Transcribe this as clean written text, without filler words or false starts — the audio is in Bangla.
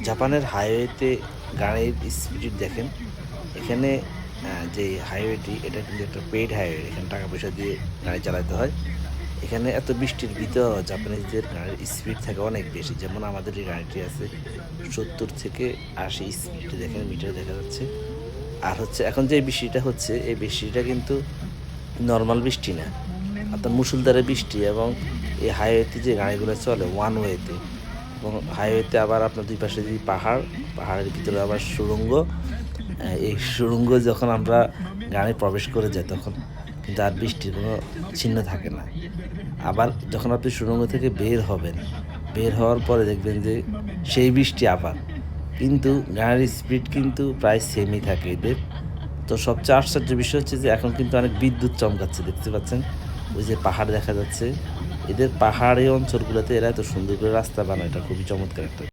জাপানের হাইওয়েতে গাড়ির স্পিড দেখেন। এখানে যে হাইওয়েটি এটা কিন্তু একটা পেইড হাইওয়ে, এখানে টাকা পয়সা দিয়ে গাড়ি চালাতে হয়। এখানে এত বৃষ্টির ভিতর জাপানিজদের গাড়ির স্পিড থাকে অনেক বেশি। যেমন আমাদের এই গাড়িটি আছে 70 থেকে 80 স্পিড, দেখেন মিটার দেখা যাচ্ছে। আর হচ্ছে এখন যে বৃষ্টিটা হচ্ছে, এই বৃষ্টিটা কিন্তু নর্মাল বৃষ্টি না, আপনার মুষলধারে বৃষ্টি। এবং এই হাইওয়েতে যে গাড়িগুলো চলে ওয়ান ওয়েতে, এবং হাইওয়েতে আবার আপনার দুই পাশে যদি পাহাড়ের ভিতরে আবার সুড়ঙ্গ, এই সুড়ঙ্গ যখন আমরা গাড়ি প্রবেশ করে যাই তখন কিন্তু আর বৃষ্টির কোনো চিহ্ন থাকে না। আবার যখন আপনি সুড়ঙ্গ থেকে বের হবেন, বের হওয়ার পরে দেখবেন যে সেই বৃষ্টি আবার, কিন্তু গাড়ির স্পিড কিন্তু প্রায় সেমই থাকে এদের। তো সবচেয়ে আশ্চর্য বিষয় হচ্ছে যে এখন কিন্তু অনেক বিদ্যুৎ চমকাচ্ছে, দেখতে পাচ্ছেন ওই যে পাহাড় দেখা যাচ্ছে। এদের পাহাড়ি অঞ্চলগুলোতে এরা এত সুন্দর করে রাস্তা বানায়, এটা খুবই চমৎকার একটা